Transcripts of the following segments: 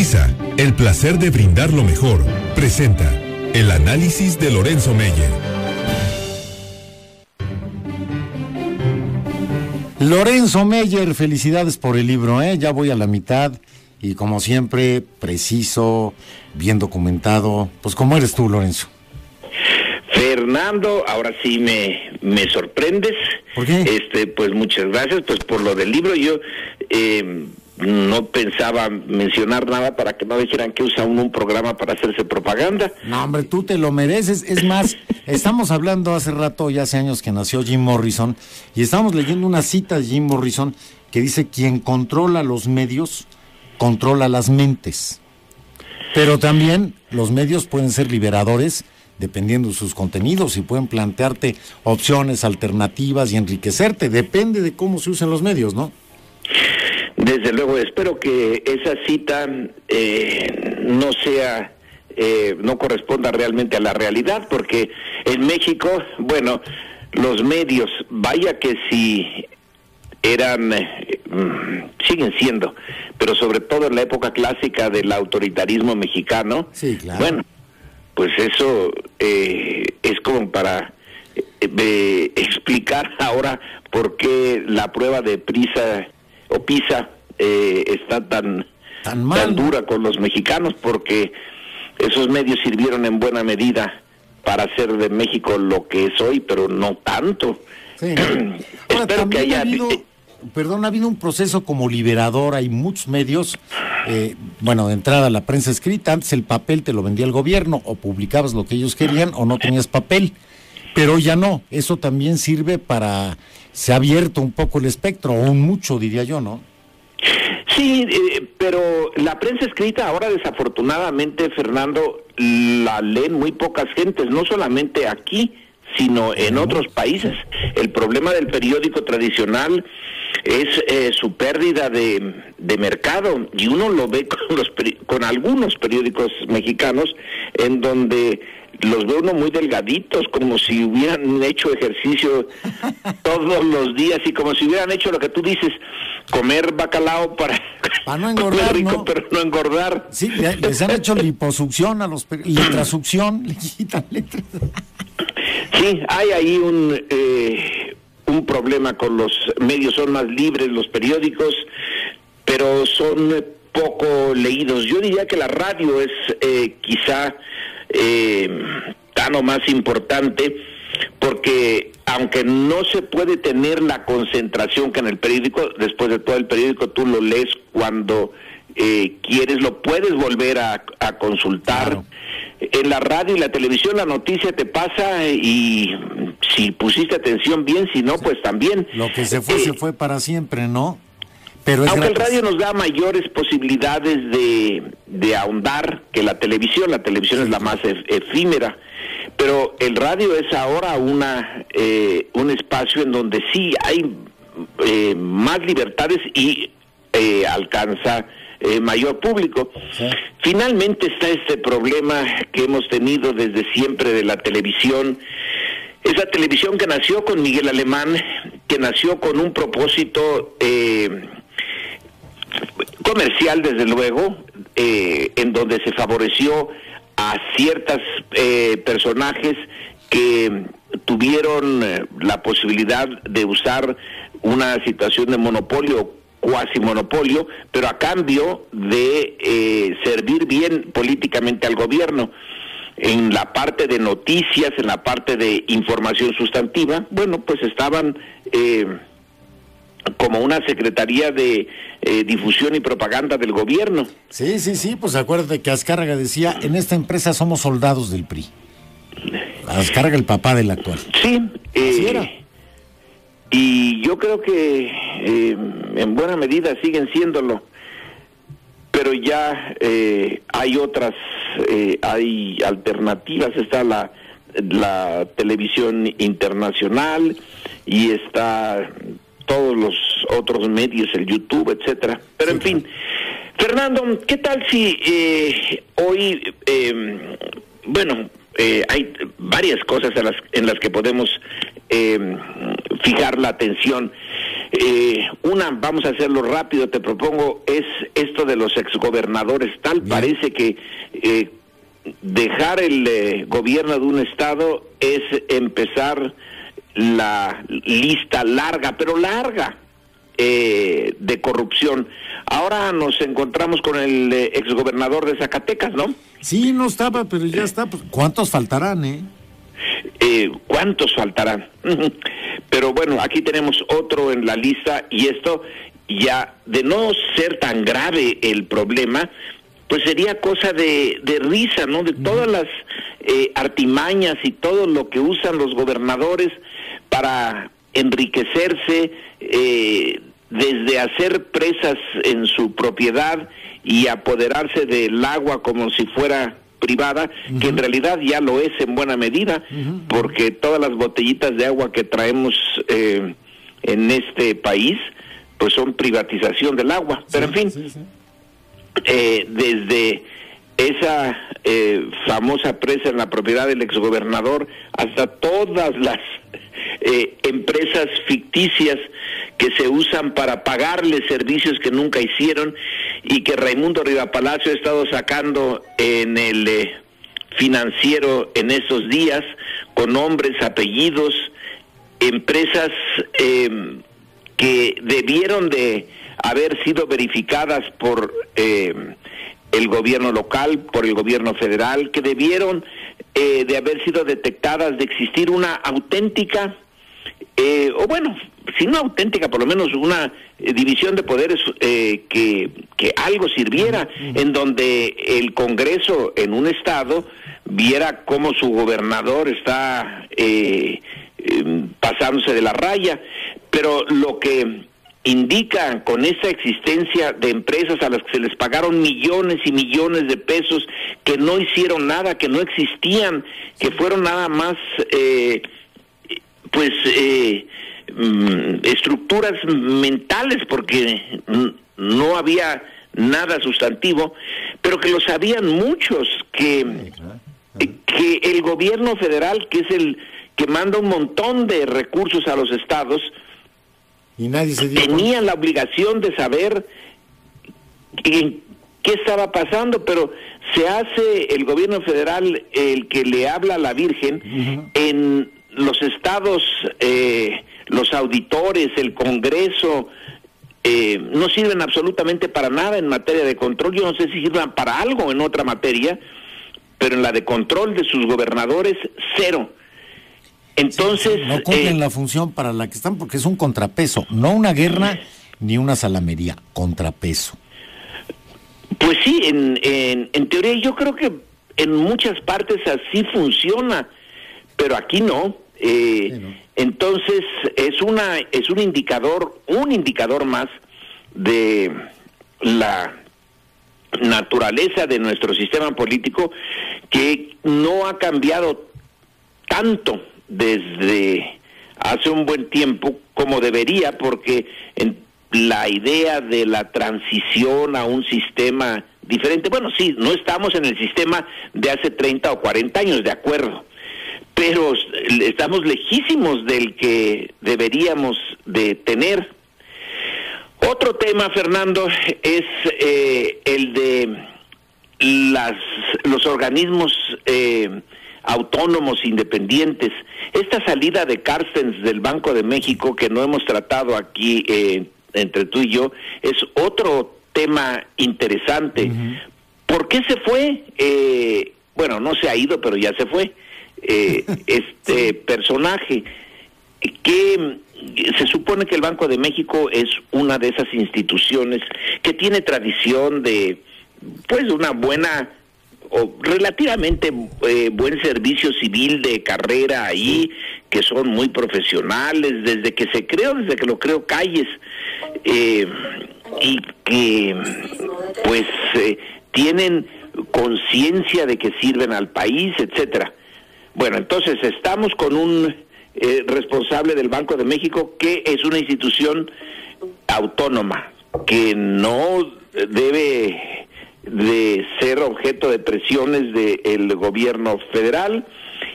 Prisa, el placer de brindar lo mejor, presenta el análisis de Lorenzo Meyer. Lorenzo Meyer, felicidades por el libro, ya voy a la mitad y como siempre, preciso, bien documentado. Pues ¿cómo eres tú, Lorenzo? Fernando, ahora sí me sorprendes. ¿Por qué? Pues muchas gracias pues por lo del libro. Yo no pensaba mencionar nada para que no dijeran que usa uno un programa para hacerse propaganda. No, hombre, tú te lo mereces. Es más, estamos hablando hace rato, ya hace años que nació Jim Morrison, y estamos leyendo una cita de Jim Morrison que dice: quien controla los medios, controla las mentes. Pero también los medios pueden ser liberadores dependiendo de sus contenidos y pueden plantearte opciones, alternativas y enriquecerte. Depende de cómo se usen los medios, ¿no? Desde luego, espero que esa cita no sea, no corresponda realmente a la realidad, porque en México, bueno, los medios, vaya que sí eran, siguen siendo, pero sobre todo en la época clásica del autoritarismo mexicano, sí, claro. Bueno, pues eso es como para explicar ahora por qué la prueba de PISA está tan dura con los mexicanos, porque esos medios sirvieron en buena medida para hacer de México lo que es hoy, pero no tanto. Sí. Ahora, espero que haya... ha habido un proceso como liberador. Hay muchos medios, bueno, de entrada la prensa escrita. Antes el papel te lo vendía el gobierno, o publicabas lo que ellos querían o no tenías papel, pero ya no. Eso también sirve para... se ha abierto un poco el espectro, o un mucho, diría yo, ¿no? Sí, pero la prensa escrita ahora, desafortunadamente, Fernando, la leen muy pocas gentes, no solamente aquí, sino en otros países. El problema del periódico tradicional es su pérdida de mercado, y uno lo ve con algunos periódicos mexicanos, en donde los ve uno muy delgaditos, como si hubieran hecho ejercicio todos los días, y como si hubieran hecho lo que tú dices, comer bacalao para no engordar, rico, ¿no? Pero no engordar. Sí, les han hecho liposucción a los letrasucción, le quitan letras. Sí, hay ahí un problema con los medios. Son más libres los periódicos, pero son poco leídos. Yo diría que la radio es quizá tan o más importante, porque aunque no se puede tener la concentración que en el periódico, después de todo el periódico tú lo lees cuando quieres, lo puedes volver a consultar. Claro. En la radio y la televisión la noticia te pasa, y si pusiste atención bien, si no, pues también. Lo que se fue para siempre, ¿no? Pero aunque el radio nos da mayores posibilidades de ahondar que la televisión es la más efímera, pero el radio es ahora un espacio en donde sí hay más libertades y alcanza mayor público. Sí. Finalmente está este problema que hemos tenido desde siempre de la televisión. Esa televisión que nació con Miguel Alemán, que nació con un propósito comercial, desde luego, en donde se favoreció a ciertas personajes que tuvieron la posibilidad de usar una situación de monopolio, cuasi monopolio, pero a cambio de servir bien políticamente al gobierno. En la parte de noticias, en la parte de información sustantiva, bueno, pues estaban como una secretaría de difusión y propaganda del gobierno. Sí, pues acuérdate que Azcárraga decía: en esta empresa somos soldados del PRI. Azcárraga, el papá del actual. Sí, así era. Y yo creo que en buena medida siguen siéndolo, pero ya hay otras, hay alternativas. Está la televisión internacional, y está todos los otros medios, el YouTube, etcétera. Pero sí, en fin, Fernando, ¿qué tal si hoy, hay varias cosas en las que podemos fijar la atención? Una, vamos a hacerlo rápido, te propongo, es esto de los exgobernadores. Tal Bien. parece que dejar el gobierno de un estado es empezar la lista larga, pero larga, de corrupción. Ahora nos encontramos con el exgobernador de Zacatecas, ¿no? Sí, no estaba, pero ya está. Pues, ¿cuántos faltarán, ¿Cuántos faltarán? Pero bueno, aquí tenemos otro en la lista, y esto ya, de no ser tan grave el problema, pues sería cosa de risa, ¿no? De todas las artimañas y todo lo que usan los gobernadores para enriquecerse, desde hacer presas en su propiedad y apoderarse del agua como si fuera privada, que en realidad ya lo es en buena medida, porque todas las botellitas de agua que traemos en este país, pues son privatización del agua. Pero en fin, desde esa famosa presa en la propiedad del exgobernador hasta todas las empresas ficticias que se usan para pagarle servicios que nunca hicieron y que Raimundo Rivapalacio ha estado sacando en el Financiero en estos días, con nombres, apellidos, empresas que debieron de haber sido verificadas por el gobierno local, por el gobierno federal, que debieron de haber sido detectadas de existir una auténtica, o bueno, si no auténtica, por lo menos una división de poderes que algo sirviera, en donde el Congreso en un estado viera cómo su gobernador está pasándose de la raya. Pero lo que indica con esa existencia de empresas a las que se les pagaron millones y millones de pesos, que no hicieron nada, que no existían, que fueron nada más estructuras mentales, porque no había nada sustantivo, pero que lo sabían muchos, que el gobierno federal, que es el que manda un montón de recursos a los estados, y nadie se dio tenía la obligación de saber qué estaba pasando, pero se hace el gobierno federal el que le habla a la Virgen. En los estados, los auditores, el Congreso, no sirven absolutamente para nada en materia de control. Yo no sé si sirvan para algo en otra materia, pero en la de control de sus gobernadores, cero. Entonces, no cumplen la función para la que están, porque es un contrapeso, no una guerra ni una salamería, contrapeso. Pues sí, en teoría yo creo que en muchas partes así funciona, pero aquí no. No. Entonces es un indicador más de la naturaleza de nuestro sistema político, que no ha cambiado tanto desde hace un buen tiempo como debería, porque la idea de la transición a un sistema diferente, bueno, sí, no estamos en el sistema de hace 30 o 40 años, de acuerdo, pero estamos lejísimos del que deberíamos de tener. Otro tema, Fernando, es el de los organismos autónomos independientes. Esta salida de Carstens del Banco de México, que no hemos tratado aquí entre tú y yo, es otro tema interesante. ¿Por qué se fue? Bueno, no se ha ido, pero ya se fue. Este personaje que se supone que el Banco de México es una de esas instituciones que tiene tradición de, pues, una buena o relativamente buen servicio civil de carrera ahí, que son muy profesionales desde que lo creó Calles, y que pues tienen conciencia de que sirven al país, etcétera. Bueno, entonces estamos con un responsable del Banco de México que es una institución autónoma, que no debe de ser objeto de presiones del gobierno federal,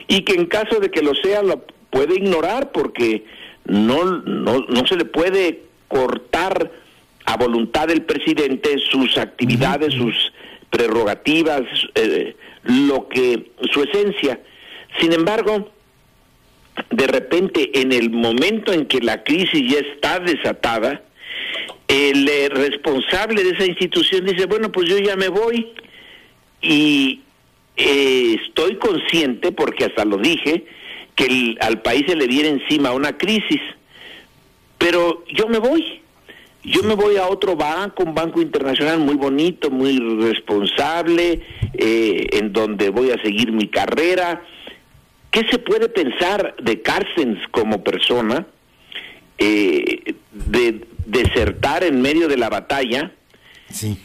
y que en caso de que lo sea lo puede ignorar, porque no se le puede cortar a voluntad del presidente sus actividades, sus prerrogativas, su esencia. Sin embargo, de repente, en el momento en que la crisis ya está desatada, el responsable de esa institución dice, bueno, pues yo ya me voy, y estoy consciente, porque hasta lo dije, que al país se le viene encima una crisis, pero yo me voy. Yo me voy a otro banco, un banco internacional muy bonito, muy responsable, en donde voy a seguir mi carrera. ¿Qué se puede pensar de Carstens como persona, de desertar en medio de la batalla? Sí.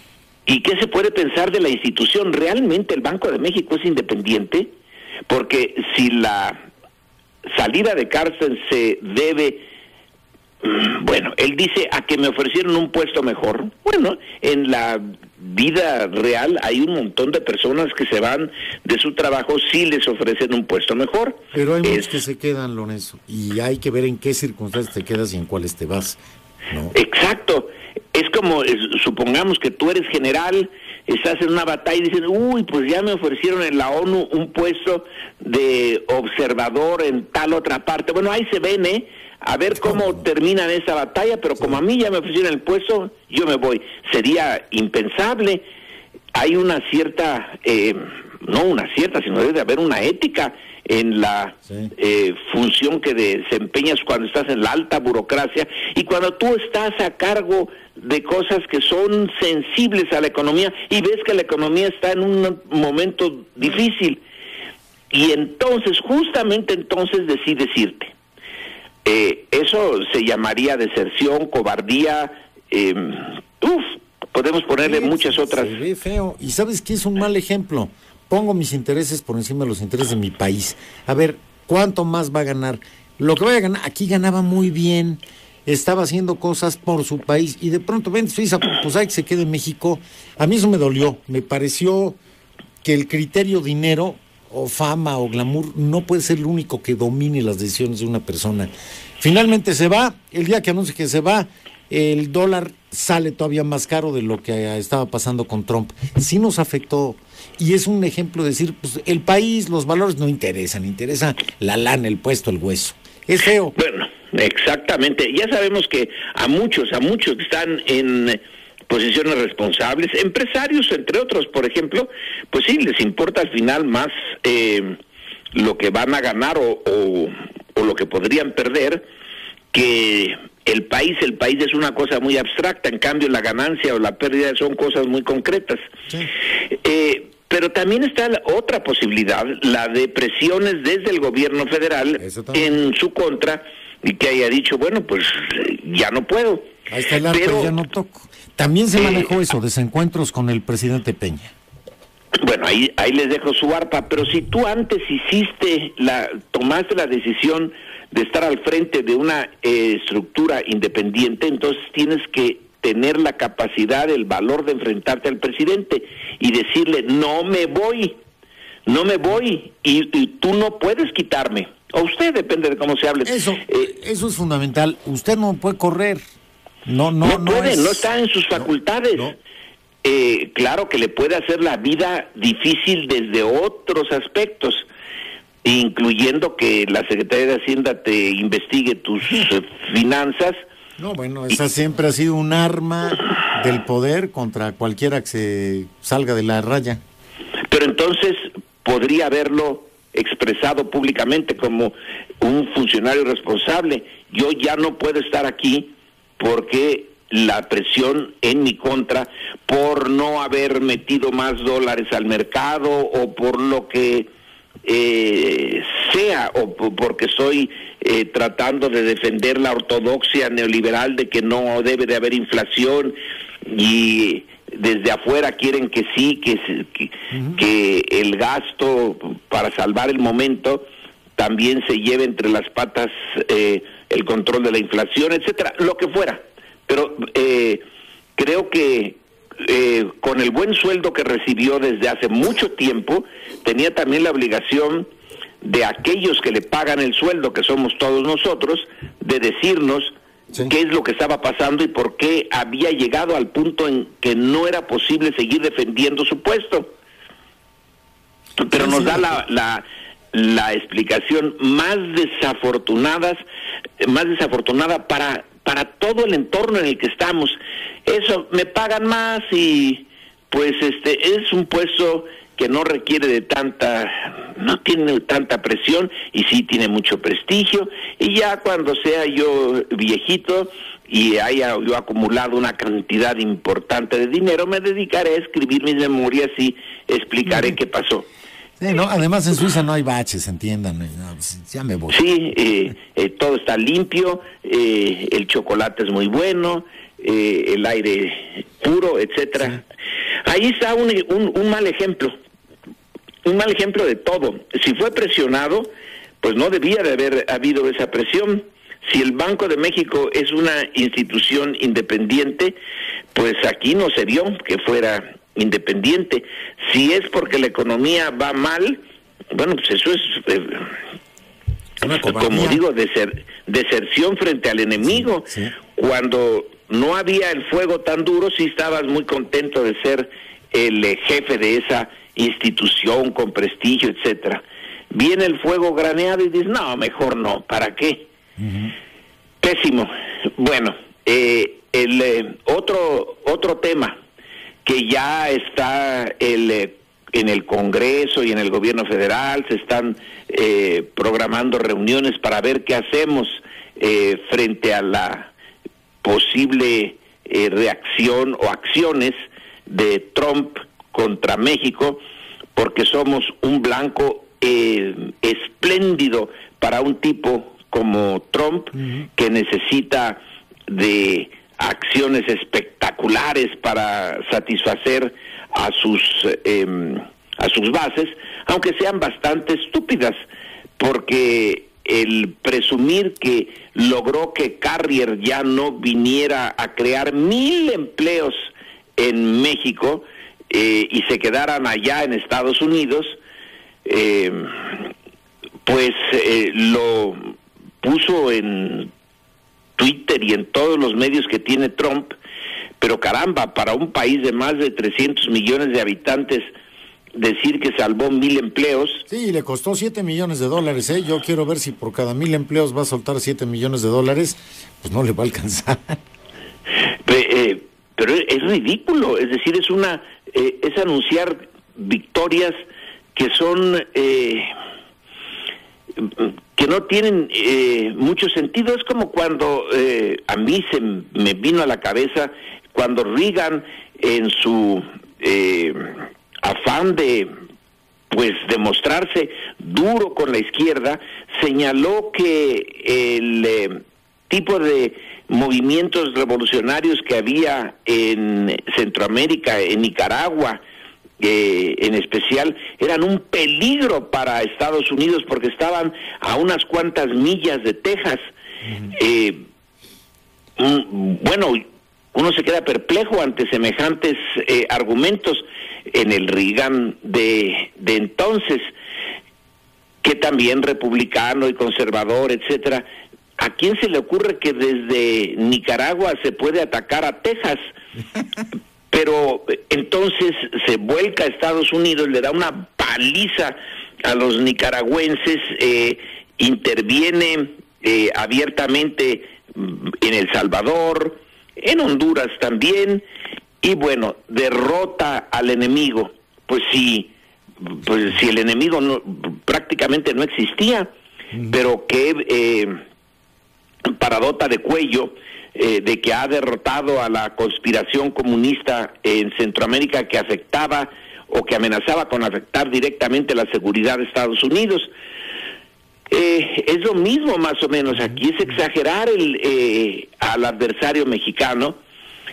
¿Y qué se puede pensar de la institución? ¿Realmente el Banco de México es independiente? Porque si la salida de Carstens se debe, bueno, él dice a que me ofrecieron un puesto mejor. Bueno, en la vida real hay un montón de personas que se van de su trabajo si les ofrecen un puesto mejor. Pero hay muchos que se quedan, Lorenzo, y hay que ver en qué circunstancias te quedas y en cuáles te vas, ¿no? Exacto. Es como, supongamos que tú eres general, estás en una batalla y dicen, uy, pues ya me ofrecieron en la ONU un puesto de observador en tal otra parte. Bueno, ahí se ven, a ver cómo terminan esa batalla, pero como a mí ya me ofrecieron el puesto, yo me voy. Sería impensable. Hay una cierta, no una cierta, sino debe haber una ética en la función que desempeñas cuando estás en la alta burocracia y cuando tú estás a cargo de cosas que son sensibles a la economía y ves que la economía está en un momento difícil. Y entonces, justamente entonces decides irte. Eso se llamaría deserción, cobardía, podemos ponerle muchas otras. Se ve feo. Y ¿sabes qué es un mal ejemplo? Pongo mis intereses por encima de los intereses de mi país. A ver, ¿cuánto más va a ganar? Lo que vaya a ganar, aquí ganaba muy bien, estaba haciendo cosas por su país, y de pronto, ven, Suiza, pues hay que se quede en México. A mí eso me dolió, me pareció que el criterio dinero, o fama, o glamour, no puede ser el único que domine las decisiones de una persona. Finalmente se va, el día que anuncia que se va, el dólar sale todavía más caro de lo que estaba pasando con Trump. Sí nos afectó, y es un ejemplo de decir, pues el país, los valores no interesan, interesa la lana, el puesto, el hueso. Es feo. Bueno, exactamente. Ya sabemos que a muchos que están en posiciones responsables, empresarios entre otros, por ejemplo, pues sí, les importa al final más lo que van a ganar o lo que podrían perder que el país. El país es una cosa muy abstracta, en cambio la ganancia o la pérdida son cosas muy concretas. Sí. Pero también está la otra posibilidad, la de presiones desde el gobierno federal en su contra, y que haya dicho, bueno, pues ya no puedo. Ahí está el arco, pero ya no toco. También se manejó eso, desencuentros con el presidente Peña. Bueno, ahí les dejo su arpa, pero si tú antes tomaste la decisión de estar al frente de una estructura independiente, entonces tienes que tener la capacidad, el valor de enfrentarte al presidente y decirle, no me voy, y tú no puedes quitarme. O usted, depende de cómo se hable. Eso es fundamental. Usted no puede correr. No puede, no está en sus facultades. No. Claro que le puede hacer la vida difícil desde otros aspectos, incluyendo que la Secretaría de Hacienda te investigue tus finanzas. No, bueno, esa siempre ha sido un arma del poder contra cualquiera que se salga de la raya. Pero entonces podría haberlo expresado públicamente como un funcionario responsable. Yo ya no puedo estar aquí porque la presión en mi contra por no haber metido más dólares al mercado o por lo que sea, o porque estoy tratando de defender la ortodoxia neoliberal de que no debe de haber inflación y desde afuera quieren que sí, que el gasto para salvar el momento también se lleve entre las patas el control de la inflación, etcétera, lo que fuera. Pero creo que con el buen sueldo que recibió desde hace mucho tiempo, tenía también la obligación de aquellos que le pagan el sueldo, que somos todos nosotros, de decirnos qué es lo que estaba pasando y por qué había llegado al punto en que no era posible seguir defendiendo su puesto. Pero nos da la explicación más desafortunada para todo el entorno en el que estamos. Eso, me pagan más y pues es un puesto que no requiere no tiene tanta presión y sí tiene mucho prestigio, y ya cuando sea yo viejito y haya yo acumulado una cantidad importante de dinero, me dedicaré a escribir mis memorias y explicaré qué pasó. Sí, no, además en Suiza no hay baches, entiendan, ya me voy. Sí, todo está limpio, el chocolate es muy bueno, el aire puro, etcétera. Sí. Ahí está un mal ejemplo de todo. Si fue presionado, pues no debía de haber habido esa presión. Si el Banco de México es una institución independiente, pues aquí no se vio que fuera independiente. Si es porque la economía va mal, bueno, pues eso es, como digo, deserción frente al enemigo. Sí. Cuando no había el fuego tan duro, sí estabas muy contento de ser el jefe de esa institución con prestigio, etcétera. Viene el fuego graneado y dices, no, mejor no, ¿para qué? Pésimo. Bueno, otro tema que ya está en el Congreso y en el gobierno federal, se están programando reuniones para ver qué hacemos frente a la posible reacción o acciones de Trump contra México, porque somos un blanco espléndido para un tipo como Trump, que necesita de acciones espectaculares para satisfacer a sus bases, aunque sean bastante estúpidas, porque el presumir que logró que Carrier ya no viniera a crear 1,000 empleos en México y se quedaran allá en Estados Unidos, pues lo puso en Twitter y en todos los medios que tiene Trump, pero caramba, para un país de más de 300 millones de habitantes, decir que salvó 1,000 empleos. Sí, le costó $7 millones, Yo quiero ver si por cada 1,000 empleos va a soltar $7 millones, pues no le va a alcanzar. Pero es ridículo, es decir, es anunciar victorias que son que no tienen mucho sentido. Es como cuando a mí se me vino a la cabeza cuando Reagan, en su afán de demostrarse duro con la izquierda, señaló que el tipo de movimientos revolucionarios que había en Centroamérica, en Nicaragua, en especial, eran un peligro para Estados Unidos porque estaban a unas cuantas millas de Texas. Bueno, uno se queda perplejo ante semejantes argumentos. En el Reagan de entonces, que también republicano y conservador, etcétera, ¿a quién se le ocurre que desde Nicaragua se puede atacar a Texas? Pero entonces se vuelca a Estados Unidos, le da una paliza a los nicaragüenses, interviene abiertamente en El Salvador, en Honduras también, y bueno, derrota al enemigo. Pues si el enemigo prácticamente no existía, pero qué paradota de cuello de que ha derrotado a la conspiración comunista en Centroamérica, que afectaba o que amenazaba con afectar directamente la seguridad de Estados Unidos. Es lo mismo más o menos. Aquí es exagerar al adversario mexicano,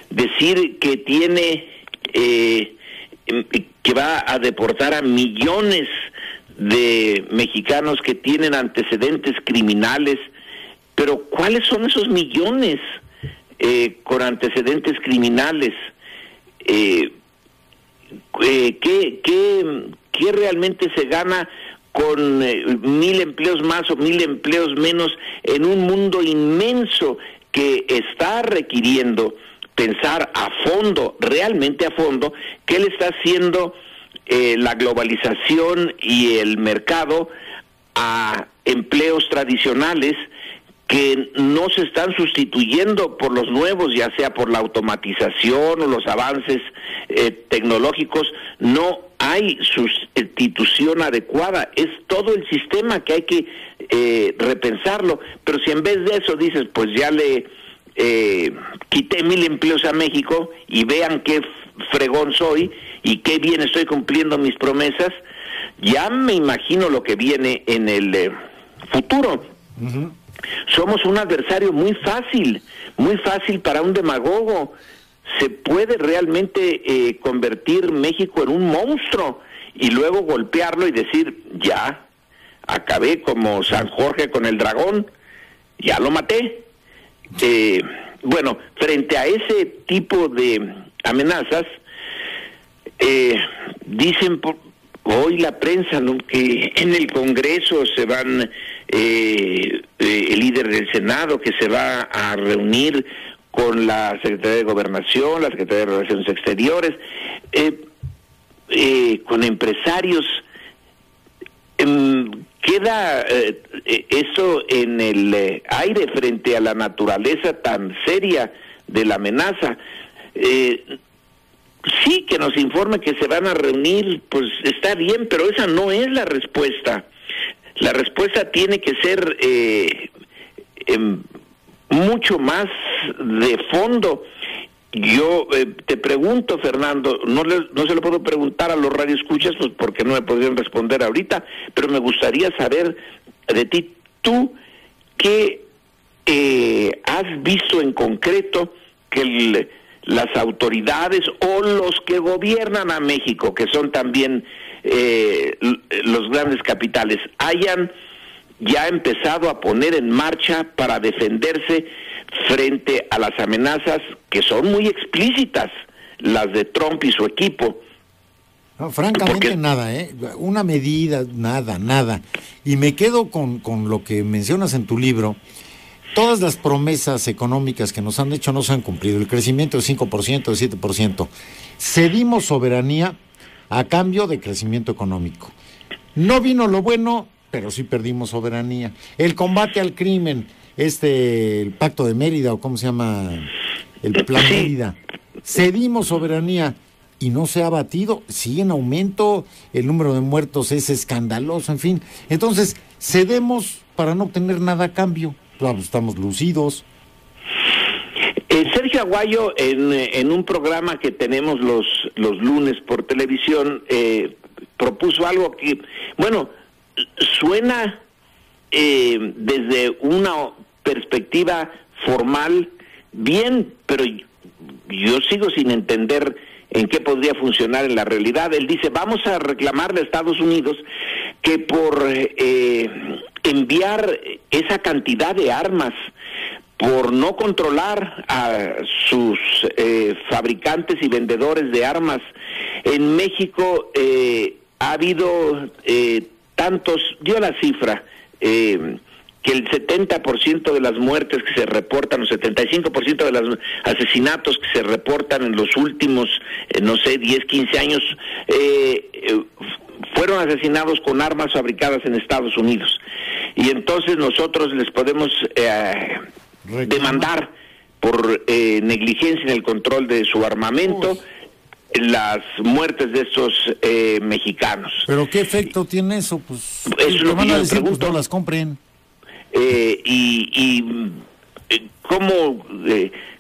decir que tiene que va a deportar a millones de mexicanos que tienen antecedentes criminales. Pero ¿cuáles son esos millones con antecedentes criminales? ¿Qué realmente se gana con 1,000 empleos más o 1,000 empleos menos, en un mundo inmenso que está requiriendo pensar a fondo, realmente a fondo, qué le está haciendo la globalización y el mercado a empleos tradicionales que no se están sustituyendo por los nuevos, ya sea por la automatización o los avances tecnológicos. No hay sustitución adecuada, es todo el sistema que hay que repensarlo. Pero si en vez de eso dices, pues ya le quité 1,000 empleos a México y vean qué fregón soy y qué bien estoy cumpliendo mis promesas, ya me imagino lo que viene en el futuro. Uh-huh. Somos un adversario muy fácil para un demagogo. Se puede realmente convertir México en un monstruo y luego golpearlo y decir, ya, acabé como San Jorge con el dragón, ya lo maté. Bueno, frente a ese tipo de amenazas, dicen hoy la prensa, ¿no?, que en el Congreso se van, el líder del Senado que se va a reunir con la Secretaría de Gobernación, la Secretaría de Relaciones Exteriores, con empresarios. Queda eso en el aire frente a la naturaleza tan seria de la amenaza. Sí, que nos informe que se van a reunir, pues está bien, pero esa no es la respuesta. La respuesta tiene que ser mucho más de fondo. Yo te pregunto, Fernando, no se lo puedo preguntar a los radioescuchas, pues porque no me podrían responder ahorita, pero me gustaría saber de ti, tú, ¿qué has visto en concreto que las autoridades o los que gobiernan a México, que son también los grandes capitales, hayan ya empezado a poner en marcha para defenderse frente a las amenazas que son muy explícitas, las de Trump y su equipo? No, francamente nada, una medida, nada. Y me quedo con lo que mencionas en tu libro. Todas las promesas económicas que nos han hecho no se han cumplido. El crecimiento de 5%, de 7%. Cedimos soberanía a cambio de crecimiento económico. No vino lo bueno, pero sí perdimos soberanía. El combate al crimen, el Pacto de Mérida, o cómo se llama, el Plan Mérida. Cedimos soberanía y no se ha batido. Sigue en aumento, el número de muertos es escandaloso, en fin. Entonces, cedemos para no obtener nada a cambio. Estamos lucidos. Sergio Aguayo, en un programa que tenemos los lunes por televisión, propuso algo que, bueno, suena desde una perspectiva formal bien, pero yo sigo sin entender en qué podría funcionar en la realidad. Él dice, vamos a reclamarle a Estados Unidos que por enviar esa cantidad de armas, por no controlar a sus fabricantes y vendedores de armas, en México ha habido tantos, dio la cifra, que el 70% de las muertes que se reportan, o 75% de los asesinatos que se reportan en los últimos, 10, 15 años, fueron asesinados con armas fabricadas en Estados Unidos. Y entonces nosotros les podemos demandar por negligencia en el control de su armamento las muertes de estos mexicanos. ¿Pero qué efecto tiene eso? Pues es lo que yo les pregunto. Pues no las compren.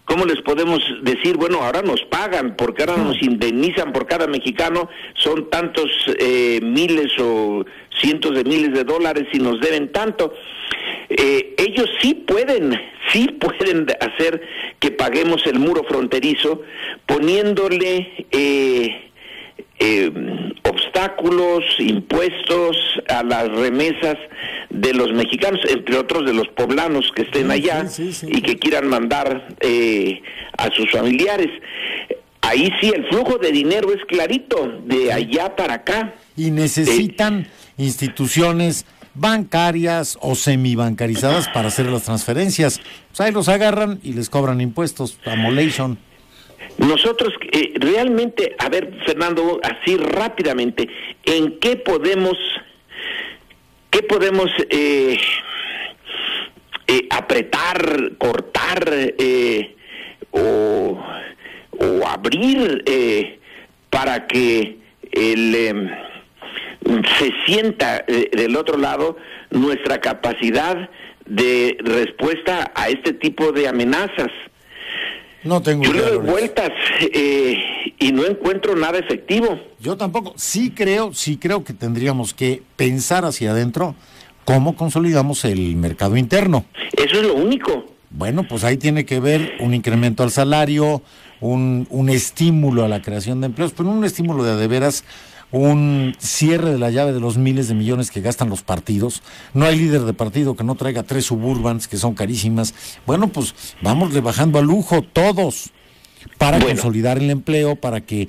¿Cómo les podemos decir? Bueno, ahora nos pagan, porque ahora nos indemnizan por cada mexicano, son tantos miles o cientos de miles de dólares y nos deben tanto. Ellos sí pueden hacer que paguemos el muro fronterizo poniéndole obstáculos, impuestos a las remesas de los mexicanos, entre otros de los poblanos que estén allá y que quieran mandar a sus familiares. Ahí sí el flujo de dinero es clarito, de allá para acá. y necesitan instituciones bancarias o semibancarizadas para hacer las transferencias. Pues ahí los agarran y les cobran impuestos, amolation. Nosotros realmente, a ver, Fernando, así rápidamente, ¿en qué podemos apretar, cortar o abrir para que se sienta del otro ly nuestra capacidad de respuesta a este tipo de amenazas? No tengo idea. Yo le doy vueltas y no encuentro nada efectivo. Yo tampoco. Sí creo que tendríamos que pensar hacia adentro cómo consolidamos el mercado interno. Eso es lo único. Bueno, pues ahí tiene que ver un incremento al salario, un estímulo a la creación de empleos, pero no un estímulo de veras, un cierre de la llave de los miles de millones que gastan los partidos. No hay líder de partido que no traiga 3 Suburbans, que son carísimas. Bueno, pues vámosle bajando a lujo todos para consolidar el empleo, para que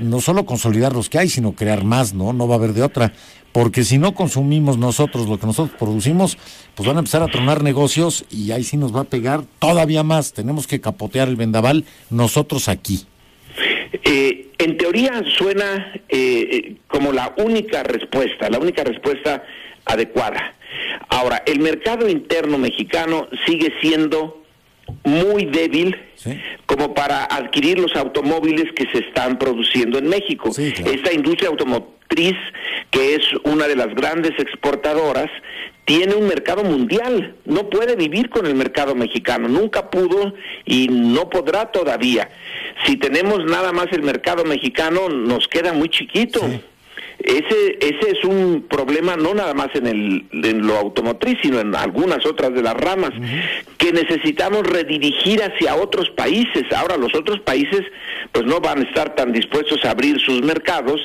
no solo consolidar los que hay, sino crear más, ¿no? No va a haber de otra. Porque si no consumimos nosotros lo que nosotros producimos, pues van a empezar a tronar negocios y ahí sí nos va a pegar todavía más. Tenemos que capotear el vendaval nosotros aquí. En teoría suena como la única respuesta adecuada. Ahora, el mercado interno mexicano sigue siendo muy débil, ¿sí?, como para adquirir los automóviles que se están produciendo en México. Sí, claro. Esta industria automotriz, que es una de las grandes exportadoras, tiene un mercado mundial. No puede vivir con el mercado mexicano, nunca pudo y no podrá todavía. Si tenemos nada más el mercado mexicano, nos queda muy chiquito. Sí. Ese es un problema no nada más en lo automotriz, sino en algunas otras de las ramas, que necesitamos redirigir hacia otros países. Ahora los otros países pues no van a estar tan dispuestos a abrir sus mercados,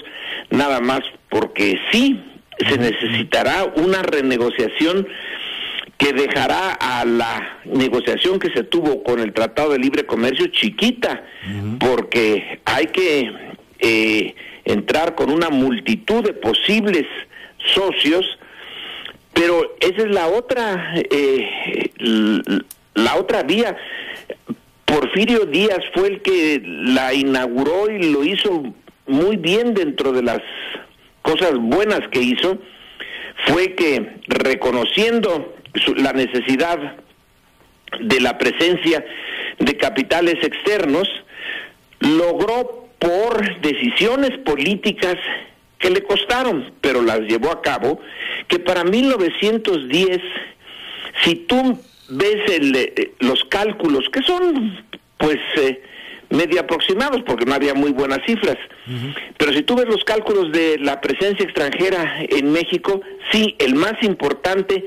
nada más porque sí, se necesitará una renegociación que dejará a la negociación que se tuvo con el Tratado de Libre Comercio chiquita, porque hay que entrar con una multitud de posibles socios, pero esa es la otra vía. Porfirio Díaz fue el que la inauguró y lo hizo muy bien. Dentro de las cosas buenas que hizo fue que, reconociendo la necesidad de la presencia de capitales externos, logró, por decisiones políticas que le costaron, pero las llevó a cabo, que para 1910, si tú ves los cálculos, que son pues medio aproximados, porque no había muy buenas cifras, pero si tú ves los cálculos de la presencia extranjera en México, sí, el más importante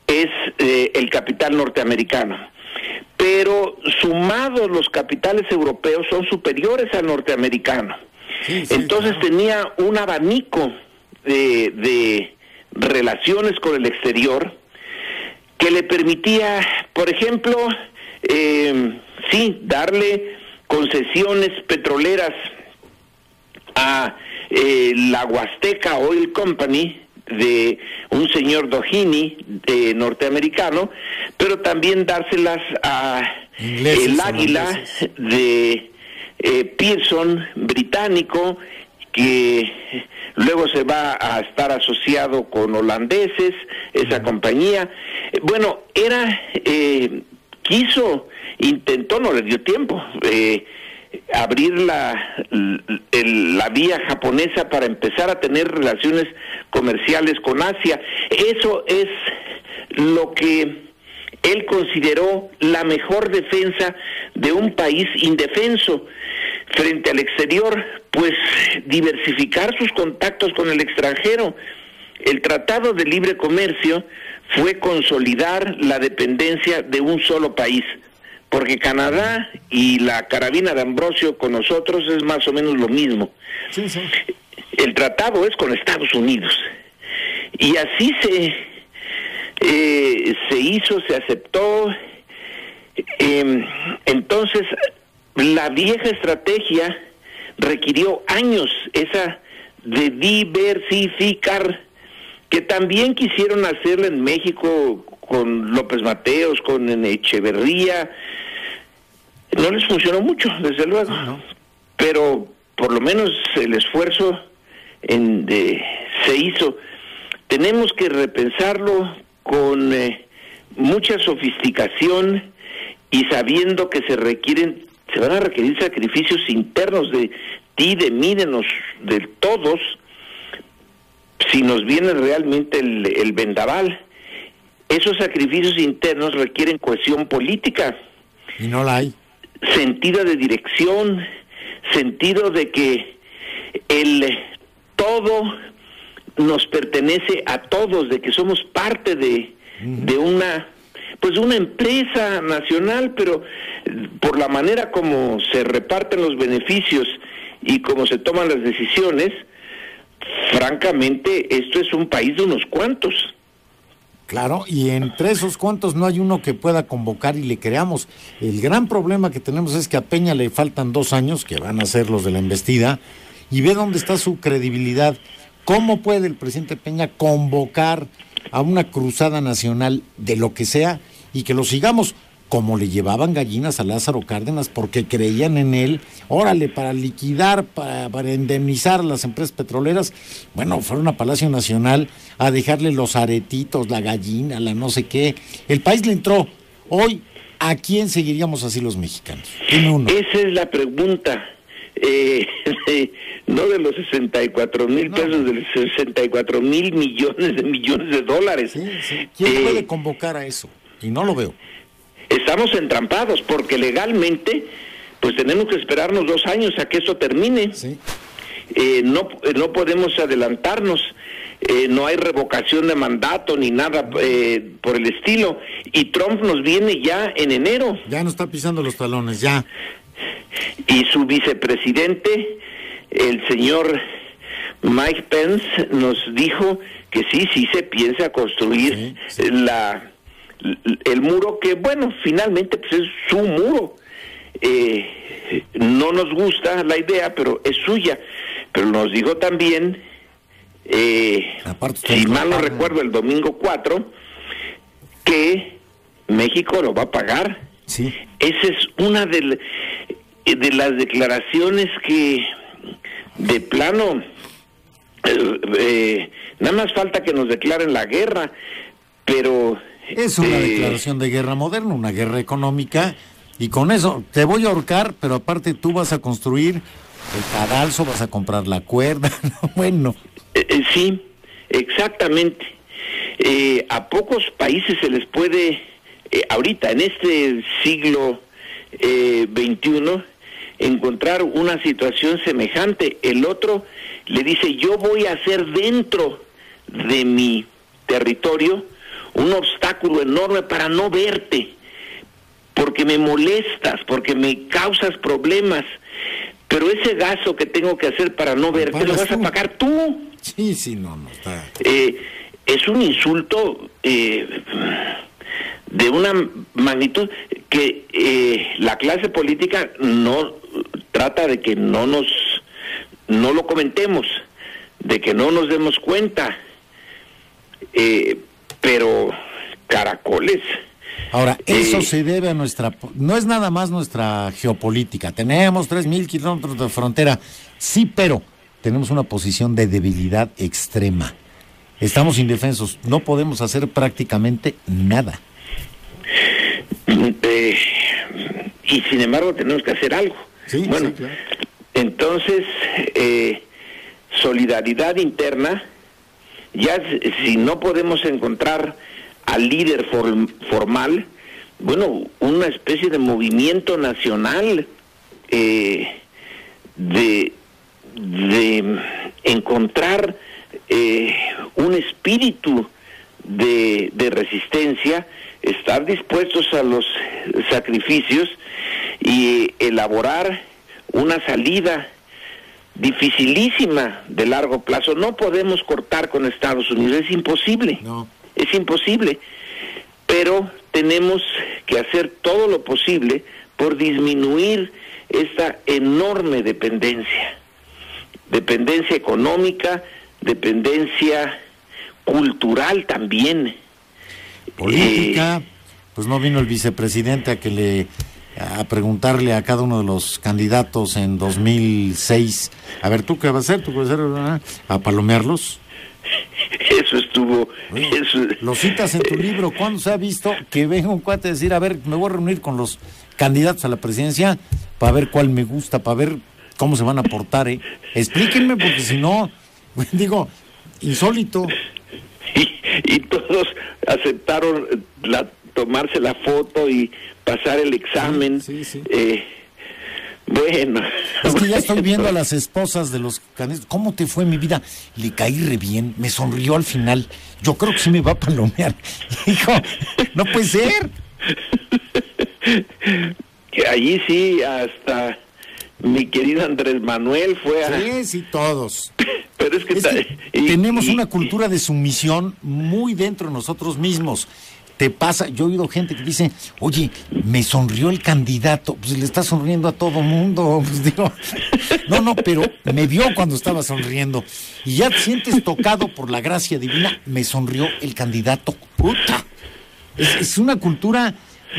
es el capital norteamericano. Pero sumados los capitales europeos son superiores al norteamericano. Sí, entonces claro, tenía un abanico de relaciones con el exterior que le permitía, por ejemplo, darle concesiones petroleras a la Huasteca Oil Company de un señor Doheny norteamericano, pero también dárselas a el Águila de Pearson británico, que luego se va a estar asociado con holandeses, esa compañía. Bueno, intentó, no le dio tiempo, abrir la vía japonesa para empezar a tener relaciones comerciales con Asia. Eso es lo que él consideró la mejor defensa de un país indefenso frente al exterior, pues diversificar sus contactos con el extranjero. El Tratado de Libre Comercio fue consolidar la dependencia de un solo país, porque Canadá y la carabina de Ambrosio con nosotros es más o menos lo mismo. Sí, sí. El tratado es con Estados Unidos. Y así se hizo, se aceptó. Entonces, la vieja estrategia requirió años, esa de diversificar, que también quisieron hacerlo en México con López Mateos, con Echeverría. No les funcionó mucho, desde luego, pero por lo menos el esfuerzo se hizo. Tenemos que repensarlo con mucha sofisticación y sabiendo que se van a requerir sacrificios internos de ti, de mí, de todos, si nos viene realmente el vendaval. Esos sacrificios internos requieren cohesión política. Y no la hay. Sentido de dirección, sentido de que todo nos pertenece a todos, de que somos parte de una empresa nacional, pero por la manera como se reparten los beneficios y como se toman las decisiones, francamente esto es un país de unos cuantos. Claro, y entre esos cuantos no hay uno que pueda convocar y le creamos. El gran problema que tenemos es que a Peña le faltan 2 años, que van a ser los de la embestida, y ve dónde está su credibilidad. ¿Cómo puede el presidente Peña convocar a una cruzada nacional de lo que sea y que lo sigamos como le llevaban gallinas a Lázaro Cárdenas porque creían en él? Órale, para liquidar, para indemnizar a las empresas petroleras. Bueno, fueron a Palacio Nacional a dejarle los aretitos, la gallina, la no sé qué. El país le entró. Hoy, ¿a quién seguiríamos así los mexicanos? Dime uno. Esa es la pregunta. No de los 64,000 pesos, de los 64,000 millones de dólares. Sí. ¿Quién puede convocar a eso? Y no lo veo. Estamos entrampados porque legalmente pues tenemos que esperarnos 2 años a que esto termine. Sí. No podemos adelantarnos. No hay revocación de mandato ni nada por el estilo, y Trump nos viene ya en enero. Ya nos está pisando los talones, ya. Y su vicepresidente, el señor Mike Pence, nos dijo que sí se piensa construir el muro, que bueno, finalmente pues es su muro. No nos gusta la idea, pero es suya. Pero nos dijo también, si mal no recuerdo, el domingo 4, que México lo va a pagar. Sí. Esa es una de las declaraciones que de plano nada más falta que nos declaren la guerra, pero es una declaración de guerra moderna, una guerra económica, y con eso te voy a ahorcar, pero aparte tú vas a construir el cadalso, vas a comprar la cuerda. Bueno. Sí, exactamente. A pocos países se les puede, ahorita en este siglo XXI, encontrar una situación semejante. El otro le dice: yo voy a hacer dentro de mi territorio un obstáculo enorme para no verte, porque me molestas, porque me causas problemas, pero ese gasto que tengo que hacer para no verte lo vas a pagar tú. Sí, no está. Es un insulto de una magnitud que la clase política no trata de que no lo comentemos, de que no nos demos cuenta, pero caracoles. Ahora, eso se debe a no es nada más nuestra geopolítica. Tenemos 3,000 kilómetros de frontera, sí, pero tenemos una posición de debilidad extrema. Estamos indefensos, no podemos hacer prácticamente nada. Y sin embargo tenemos que hacer algo. Sí, bueno, sí, claro. Entonces, solidaridad interna. Ya si no podemos encontrar al líder formal, bueno, una especie de movimiento nacional de encontrar un espíritu de resistencia, estar dispuestos a los sacrificios y elaborar una salida dificilísima de largo plazo. No podemos cortar con Estados Unidos, es imposible. No. Es imposible, pero tenemos que hacer todo lo posible por disminuir esta enorme dependencia. dependencia económica, dependencia cultural también. Política, pues no vino el vicepresidente a preguntarle a cada uno de los candidatos en 2006, a ver, ¿tú qué vas a hacer? ¿Tú qué vas a hacer? ¿A palomearlos? Eso estuvo... Oye, eso... Lo citas en tu libro. ¿Cuándo se ha visto que venga un cuate a decir, a ver, me voy a reunir con los candidatos a la presidencia para ver cuál me gusta, para ver cómo se van a portar, ¿eh? Explíquenme, porque si no, digo, insólito. Y todos aceptaron tomarse la foto y pasar el examen. Sí. Bueno. Es que ya estoy viendo a las esposas de los candidatos. ¿Cómo te fue mi vida? Le caí re bien, me sonrió al final. Yo creo que sí me va a palomear. Hijo, no puede ser. Que allí sí, hasta mi querido Andrés Manuel fue a... Sí, todos. Pero es que, tenemos una cultura de sumisión muy dentro de nosotros mismos. Te pasa, yo he oído gente que dice, oye, me sonrió el candidato, pues le está sonriendo a todo mundo, pues digo, no, pero me vio cuando estaba sonriendo, y ya te sientes tocado por la gracia divina, me sonrió el candidato, puta. Es una cultura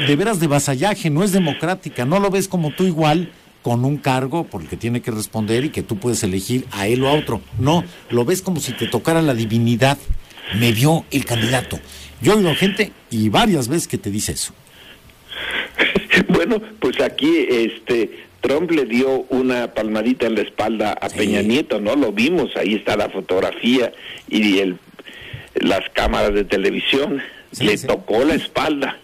de veras de vasallaje, no es democrática, no lo ves como tú igual, con un cargo por el que tiene que responder y que tú puedes elegir a él o a otro, no, lo ves como si te tocara la divinidad, me vio el candidato. Yo he oído gente y varias veces que te dice eso. Bueno, pues aquí Trump le dio una palmadita en la espalda a Peña Nieto, ¿no? Lo vimos, ahí está la fotografía y las cámaras de televisión. Le tocó la espalda.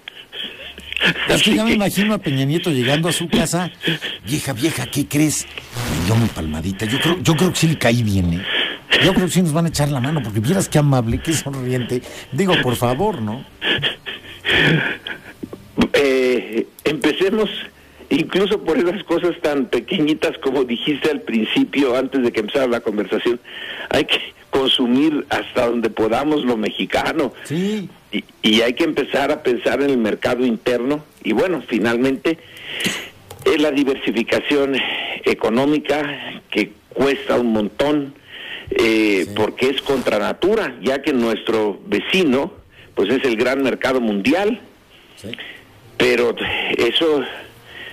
Es que ya me imagino a Peña Nieto llegando a su casa, vieja, ¿qué crees? Me dio mi palmadita. Yo creo que sí le caí bien, ¿eh? Yo creo que sí nos van a echar la mano, porque vieras qué amable, qué sonriente. Digo, por favor, ¿no? Empecemos incluso por esas cosas tan pequeñitas como dijiste al principio, antes de que empezara la conversación. Hay que consumir hasta donde podamos lo mexicano. Sí. Y hay que empezar a pensar en el mercado interno. Y bueno, finalmente, es la diversificación económica que cuesta un montón. Porque es contra natura, ya que nuestro vecino pues es el gran mercado mundial, pero eso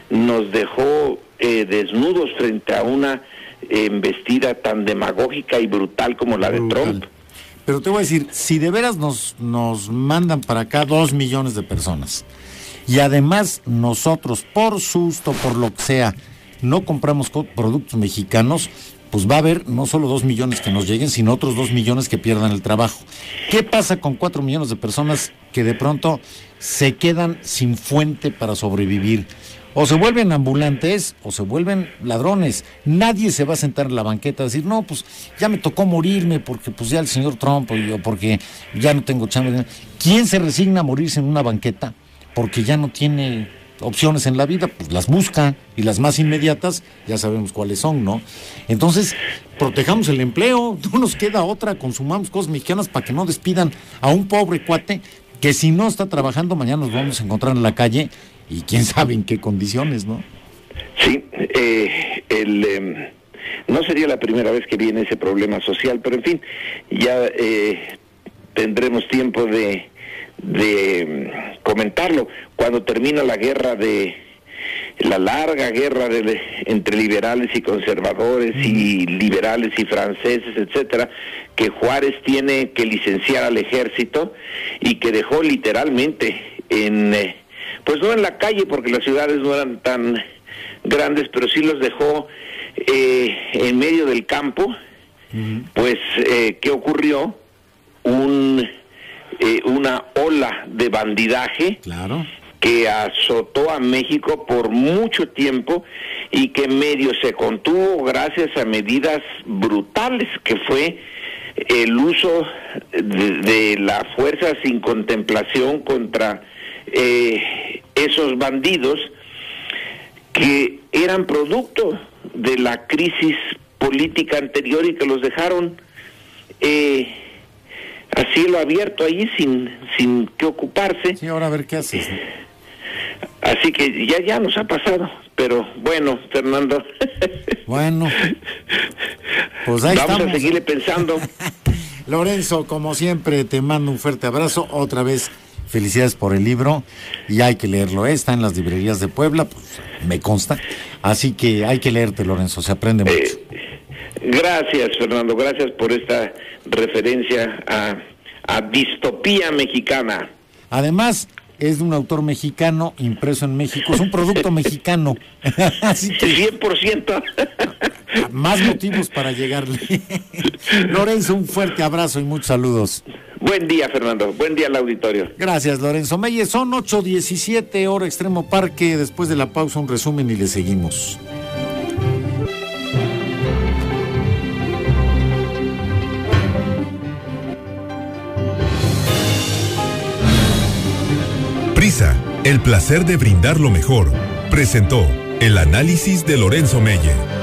nos dejó desnudos frente a una embestida tan demagógica y brutal como la de Trump. Pero te voy a decir, si de veras nos mandan para acá 2 millones de personas y además nosotros por susto, por lo que sea, no compramos productos mexicanos, pues va a haber no solo 2 millones que nos lleguen, sino otros 2 millones que pierdan el trabajo. ¿Qué pasa con 4 millones de personas que de pronto se quedan sin fuente para sobrevivir? O se vuelven ambulantes o se vuelven ladrones. Nadie se va a sentar en la banqueta a decir, no, pues ya me tocó morirme porque pues ya el señor Trump o porque ya no tengo chamba. ¿Quién se resigna a morirse en una banqueta porque ya no tiene opciones en la vida? Pues las busca, y las más inmediatas ya sabemos cuáles son, ¿no? Entonces, protejamos el empleo, no nos queda otra, consumamos cosas mexicanas para que no despidan a un pobre cuate que si no está trabajando mañana nos vamos a encontrar en la calle y quién sabe en qué condiciones, ¿no? Sí, no sería la primera vez que viene ese problema social, pero en fin, ya tendremos tiempo de comentarlo cuando termina la larga guerra entre liberales y conservadores y liberales y franceses, etcétera, que Juárez tiene que licenciar al ejército y que dejó literalmente pues no en la calle porque las ciudades no eran tan grandes, pero sí los dejó en medio del campo. Pues ¿qué ocurrió? Una ola de bandidaje, claro, que azotó a México por mucho tiempo y que medio se contuvo gracias a medidas brutales, que fue el uso de la fuerza sin contemplación contra esos bandidos que eran producto de la crisis política anterior y que los dejaron a cielo abierto ahí sin que ocuparse. Sí, ahora a ver qué haces. Así que ya nos ha pasado, pero bueno, Fernando. Bueno. Pues ahí vamos estamos. A seguirle pensando. Lorenzo, como siempre, te mando un fuerte abrazo. Otra vez, felicidades por el libro. Y hay que leerlo. Está en las librerías de Puebla, pues me consta. Así que hay que leerte, Lorenzo. Se aprende mucho. Gracias, Fernando. Gracias por esta referencia a distopía mexicana. Además, es de un autor mexicano, impreso en México. Es un producto mexicano. Así que 100%. más motivos para llegarle. Lorenzo, un fuerte abrazo y muchos saludos. Buen día, Fernando. Buen día al auditorio. Gracias, Lorenzo Meyes. Son 8:17, hora Extremo Parque. Después de la pausa, un resumen y le seguimos. Prisa, el placer de brindar lo mejor. Presentó el análisis de Lorenzo Meyer.